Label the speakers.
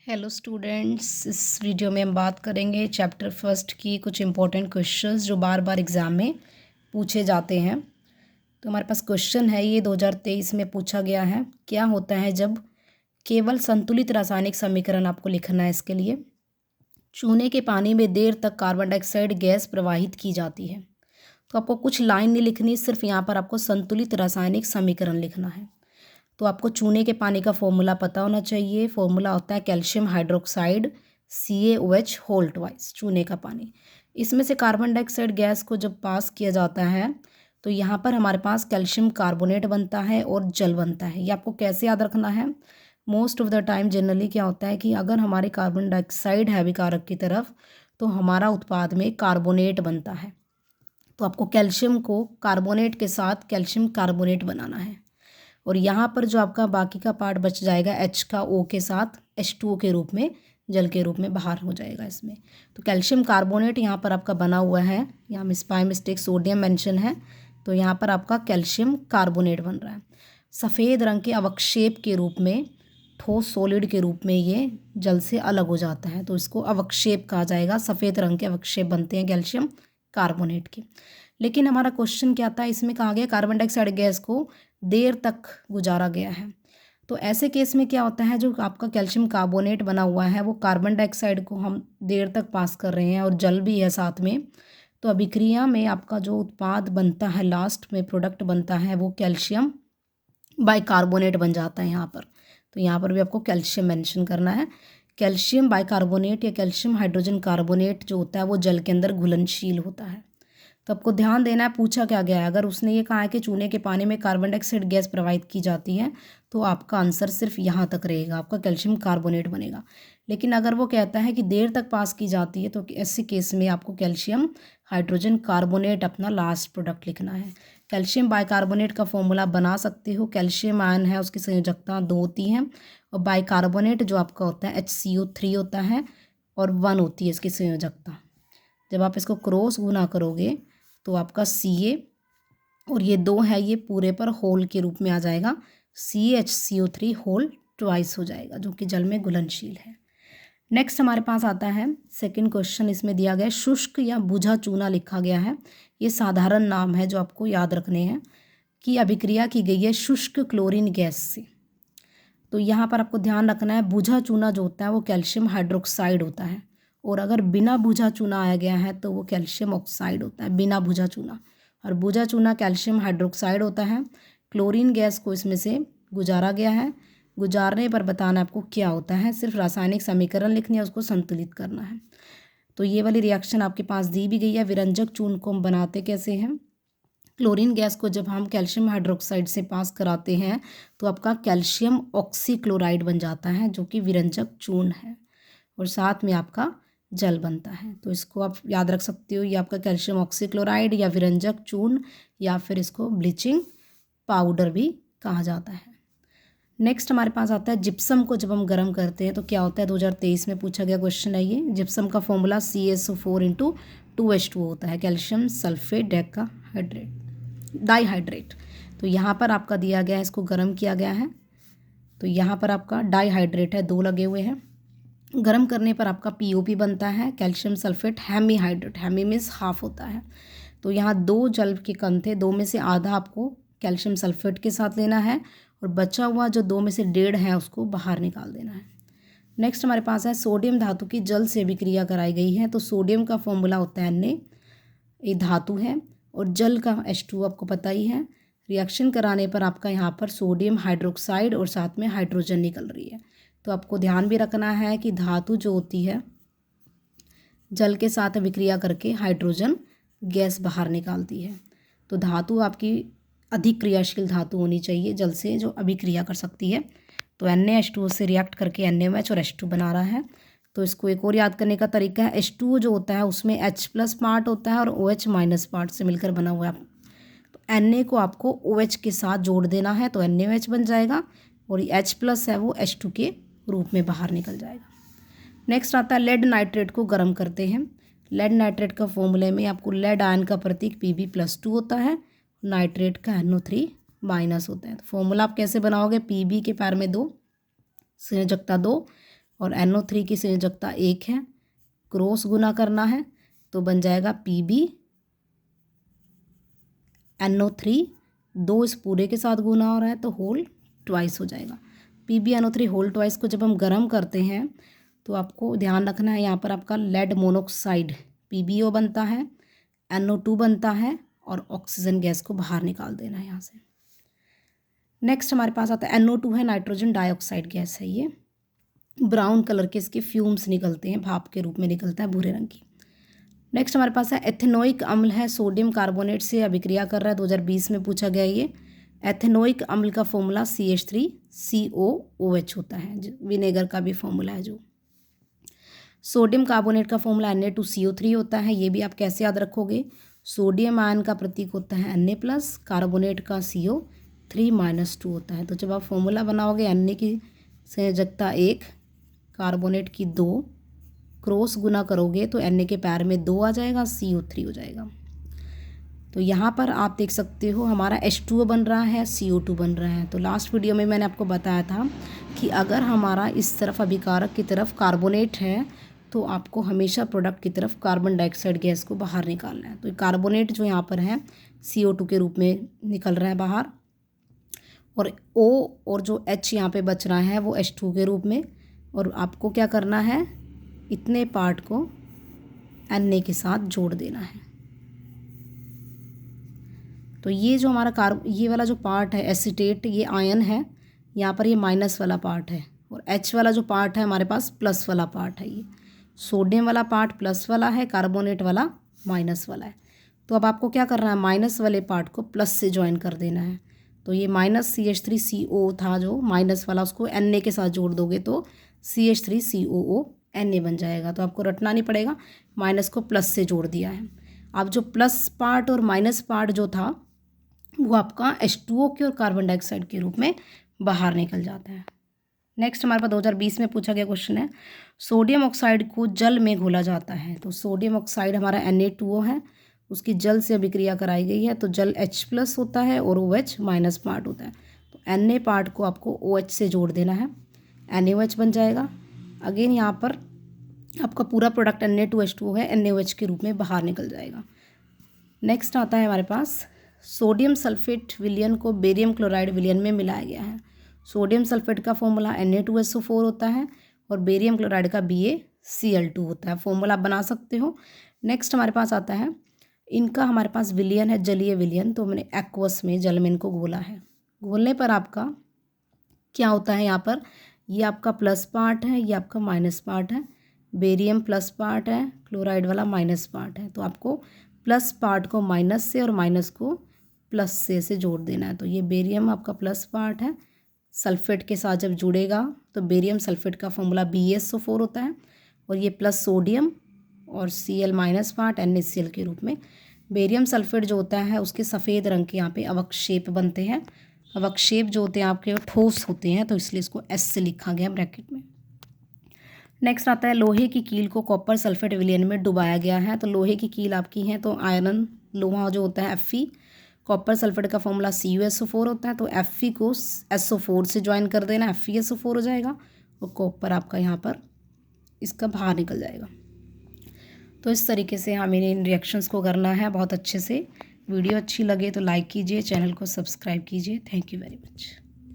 Speaker 1: Hello students, इस video में हम बात करेंगे चैप्टर फर्स्ट की कुछ इंपॉर्टेंट क्वेश्चंस जो बार बार एग्ज़ाम में पूछे जाते हैं। तो हमारे पास क्वेश्चन है, ये 2023 में पूछा गया है। क्या होता है जब केवल संतुलित रासायनिक समीकरण आपको लिखना है। इसके लिए चूने के पानी में देर तक कार्बन डाइऑक्साइड गैस प्रवाहित की जाती है। तो आपको कुछ लाइन नहीं लिखनी, सिर्फ यहाँ पर आपको संतुलित रासायनिक समीकरण लिखना है। तो आपको चूने के पानी का फॉर्मूला पता होना चाहिए। फॉर्मूला होता है calcium hydroxide CaOH whole twice, चूने का पानी। इसमें से कार्बन डाइऑक्साइड गैस को जब पास किया जाता है तो यहाँ पर हमारे पास कैल्शियम कार्बोनेट बनता है और जल बनता है। ये आपको कैसे याद रखना है। Most of the time generally क्या होता है कि अगर हमारे कार्बन डाइऑक्साइड है विकारक की तरफ तो हमारा उत्पाद में कार्बोनेट बनता है। तो आपको कैल्शियम को कार्बोनेट के साथ कैल्शियम कार्बोनेट बनाना है। और यहाँ पर जो आपका बाकी का पार्ट बच जाएगा H का O के साथ H2O के रूप में, जल के रूप में बाहर हो जाएगा इसमें। तो कैल्शियम कार्बोनेट यहाँ पर आपका बना हुआ है। यहाँ बाय मिस्टेक सोडियम मेंशन है, तो यहाँ पर आपका कैल्शियम कार्बोनेट बन रहा है। सफ़ेद रंग के अवक्षेप के रूप में, ठोस सॉलिड के रूप में ये जल से अलग हो जाता है, तो इसको अवक्षेप कहा जाएगा। सफ़ेद रंग के अवक्षेप बनते हैं कैल्शियम कार्बोनेट के। लेकिन हमारा क्वेश्चन क्या था, इसमें कहा गया कार्बन डाइऑक्साइड गैस को देर तक गुजारा गया है। तो ऐसे केस में क्या होता है, जो आपका कैल्शियम कार्बोनेट बना हुआ है वो कार्बन डाइऑक्साइड को हम देर तक पास कर रहे हैं और जल भी है साथ में। तो अभिक्रिया में आपका जो उत्पाद बनता है, लास्ट में प्रोडक्ट बनता है, वो कैल्शियम बाइकार्बोनेट बन जाता है यहाँ पर। तो यहाँ पर भी आपको कैल्शियम मेंशन करना है। कैल्शियम बाइकार्बोनेट या कैल्शियम हाइड्रोजन कार्बोनेट जो होता है वो जल के अंदर घुलनशील होता है। तो आपको ध्यान देना है, पूछा क्या गया है। अगर उसने ये कहा है कि चूने के पानी में कार्बन डाइऑक्साइड गैस प्रवाहित की जाती है तो आपका आंसर सिर्फ यहाँ तक रहेगा, आपका कैल्शियम कार्बोनेट बनेगा। लेकिन अगर वो कहता है कि देर तक पास की जाती है तो ऐसे केस में आपको कैल्शियम हाइड्रोजन कार्बोनेट अपना लास्ट प्रोडक्ट लिखना है। कैल्शियम बाइकार्बोनेट का फॉर्मूला बना सकते हो। कैल्शियम आयन है, उसकी संयोजकता 2 होती हैं, और बाइकार्बोनेट जो आपका होता है HCO3 होता है और 1 होती है इसकी संयोजकता। जब आप इसको क्रॉस गुना करोगे तो आपका Ca और ये 2 है, ये पूरे पर होल के रूप में आ जाएगा। CaHCO3 होल ट्वाइस हो जाएगा, जो कि जल में घुलनशील है। नेक्स्ट हमारे पास आता है सेकंड क्वेश्चन। इसमें दिया गया शुष्क या बुझा चूना लिखा गया है। ये साधारण नाम है जो आपको याद रखने हैं कि अभिक्रिया की गई है शुष्क क्लोरीन गैस से। तो यहाँ पर आपको ध्यान रखना है, बुझा चूना जो होता है वो कैल्शियम हाइड्रोक्साइड होता है, और अगर बिना बुझा चूना आया गया है तो वो कैल्शियम ऑक्साइड होता है, बिना बुझा चूना। और बुझा चूना कैल्शियम हाइड्रोक्साइड होता है। क्लोरीन गैस को इसमें से गुजारा गया है। गुजारने पर बताना आपको क्या होता है, सिर्फ रासायनिक समीकरण लिखनी है, उसको संतुलित करना है। तो ये वाली रिएक्शन आपके पास दी भी गई है। विरंजक चूर्ण को हम बनाते कैसे हैं। क्लोरीन गैस को जब हम कैल्शियम हाइड्रोक्साइड से पास कराते हैं तो आपका कैल्शियम ऑक्सीक्लोराइड बन जाता है, जो कि विरंजक चूर्ण है, और साथ में आपका जल बनता है। तो इसको आप याद रख सकते हो, ये आपका कैल्शियम ऑक्सीक्लोराइड या विरंजक चूर्ण, या फिर इसको ब्लीचिंग पाउडर भी कहा जाता है। नेक्स्ट हमारे पास आता है जिप्सम को जब हम गर्म करते हैं तो क्या होता है। 2023 में पूछा गया क्वेश्चन है ये। जिप्सम का फॉर्मूला CaSO4 × 2H2O होता है, कैल्शियम सल्फेट डाइहाइड्रेट। तो यहाँ पर आपका दिया गया है, इसको गर्म किया गया है। तो यहाँ पर आपका डाइहाइड्रेट है, 2 लगे हुए हैं। गर्म करने पर आपका POP बनता है, calcium sulphate hemihydrate. Hemi means half होता है। तो यहाँ 2 जल के कण थे, 2 में से आधा आपको कैल्शियम सल्फेट के साथ लेना है, और बचा हुआ जो 2 में से 1.5 है उसको बाहर निकाल देना है। नेक्स्ट हमारे पास है सोडियम धातु की जल से अभिक्रिया कराई गई है। तो सोडियम का फॉर्मूला होता है Na, ये धातु है, और जल का H2 आपको पता ही है। रिएक्शन कराने पर आपका यहाँ पर सोडियम हाइड्रोक्साइड और साथ में हाइड्रोजन निकल रही है। तो आपको ध्यान भी रखना है कि धातु जो होती है जल के साथ अभिक्रिया करके हाइड्रोजन गैस बाहर निकालती है। तो धातु आपकी अधिक क्रियाशील धातु होनी चाहिए जल से, जो अभिक्रिया कर सकती है। तो NaH2O से रिएक्ट करके NaOH और H2 बना रहा है। तो इसको एक और याद करने का तरीका है, H2O जो होता है उसमें H+ पार्ट होता है और OH- पार्ट से मिलकर बना हुआ है। तो Na को आपको OH के साथ जोड़ देना है, तो NaOH बन जाएगा, और ये H+ है वो H2 के रूप में बाहर निकल जाएगा। नेक्स्ट आता है लेड नाइट्रेट को गर्म करते हैं। लेड नाइट्रेट का फॉर्मूले में आपको लेड आयन का प्रतीक Pb+2 होता है, नाइट्रेट का NO3- होता है। तो फॉर्मूला आप कैसे बनाओगे, Pb के पैर में 2, संयोजकता 2, और NO3 की संयोजकता 1 है, क्रॉस गुना करना है तो बन जाएगा PbNO3, 2 इस पूरे के साथ गुना हो रहा है तो होल ट्वाइस हो जाएगा। PbNO3 होल ट्वाइस को जब हम गर्म करते हैं तो आपको ध्यान रखना है, यहाँ पर आपका लेड मोनोक्साइड PbO बनता है, NO2 बनता है और ऑक्सीजन गैस को बाहर निकाल देना है यहाँ से। नेक्स्ट हमारे पास आता है NO2 है, नाइट्रोजन डाइऑक्साइड गैस है। ये ब्राउन कलर के इसके फ्यूम्स निकलते हैं, भाप के रूप में निकलता है भूरे रंग की। नेक्स्ट हमारे पास है एथेनोइक अम्ल है, सोडियम कार्बोनेट से अभिक्रिया कर रहा है, 2020 में पूछा गया ये। एथेनोइक अम्ल का फॉर्मूला CH3COOH होता है, विनेगर का भी फॉर्मूला है जो। सोडियम कार्बोनेट का फॉर्मूला Na2CO3 होता है, ये भी आप कैसे याद रखोगे, सोडियम आयन का प्रतीक होता है Na+, कार्बोनेट का CO3-2 होता है। तो जब आप फॉर्मूला बनाओगे Na की संयोजकता 1, कार्बोनेट की 2, क्रॉस गुना करोगे तो Na के पैर में 2 आ जाएगा, CO3 हो जाएगा। तो यहाँ पर आप देख सकते हो हमारा H2O बन रहा है, CO2 बन रहा है। तो लास्ट वीडियो में मैंने आपको बताया था कि अगर हमारा इस तरफ अभिकारक की तरफ कार्बोनेट है तो आपको हमेशा प्रोडक्ट की तरफ कार्बन डाइऑक्साइड गैस को बाहर निकालना है। तो कार्बोनेट जो यहाँ पर है CO2 के रूप में निकल रहा है बाहर, और O और जो H यहाँ पे बच रहा है वो H2 के रूप में। और आपको क्या करना है, इतने पार्ट को Na के साथ जोड़ देना है। तो ये जो हमारा ये वाला जो पार्ट है एसीटेट, ये आयन है, यहाँ पर ये माइनस वाला पार्ट है, और H वाला जो पार्ट है हमारे पास प्लस वाला पार्ट है। ये सोडियम वाला पार्ट प्लस वाला है, कार्बोनेट वाला माइनस वाला है। तो अब आपको क्या करना है, माइनस वाले पार्ट को प्लस से ज्वाइन कर देना है। तो ये -CH3CO था जो माइनस वाला, उसको Na के साथ जोड़ दोगे तो CH3COO Na बन जाएगा। तो आपको रटना नहीं पड़ेगा, माइनस को प्लस से जोड़ दिया है। अब जो प्लस पार्ट और माइनस पार्ट जो था वो आपका H2O के और कार्बन डाइऑक्साइड के रूप में बाहर निकल जाता है। नेक्स्ट हमारे पास 2020 में पूछा गया क्वेश्चन है, सोडियम ऑक्साइड को जल में घोला जाता है। तो सोडियम ऑक्साइड हमारा Na2O है, उसकी जल से अभिक्रिया कराई गई है तो जल H+ होता है और OH- पार्ट होता है। तो Na पार्ट को आपको OH से जोड़ देना है, NaOH बन जाएगा। अगेन यहाँ पर आपका पूरा प्रोडक्ट Na2H2O है, NaOH के रूप में बाहर निकल जाएगा। नेक्स्ट आता है हमारे पास सोडियम सल्फेट विलयन को बेरियम क्लोराइड विलयन में मिलाया गया है। सोडियम सल्फेट का फॉर्मूला Na2SO4 होता है और बेरियम क्लोराइड का BaCl2 होता है। फॉर्मूला आप बना सकते हो। नेक्स्ट हमारे पास आता है, इनका हमारे पास विलयन है जलीय विलयन, तो मैंने एक्वस में जल में इनको घोला है। घोलने पर आपका क्या होता है, यहाँ पर ये आपका प्लस पार्ट है, ये आपका माइनस पार्ट है, बेरियम प्लस पार्ट है, क्लोराइड वाला माइनस पार्ट है। तो आपको प्लस पार्ट को माइनस से और माइनस को प्लस से जोड़ देना है। तो ये बेरियम आपका प्लस पार्ट है, सल्फेट के साथ जब जुड़ेगा तो बेरियम सल्फेट का फॉर्मूला BaSO4 होता है, और ये प्लस सोडियम और Cl- पार्ट NaCl के रूप में। बेरियम सल्फेट जो होता है उसके सफ़ेद रंग के यहाँ पे अवक्षेप बनते हैं। अवक्षेप जो होते हैं आपके ठोस होते हैं, तो इसलिए इसको S से लिखा गया ब्रैकेट में। नेक्स्ट आता है, लोहे की कील को कॉपर सल्फेट विलयन में डुबाया गया है। तो लोहे की कील आपकी है तो आयरन लोहा जो होता है Fe, कॉपर सल्फेट का फॉर्मूला CuSO4 होता है, तो Fe को SO4 से ज्वाइन कर देना, FeSO4 हो जाएगा, और कॉपर आपका यहाँ पर इसका बाहर निकल जाएगा। तो इस तरीके से हमें इन रिएक्शंस को करना है बहुत अच्छे से। वीडियो अच्छी लगे तो लाइक कीजिए, चैनल को सब्सक्राइब कीजिए। Thank you very much.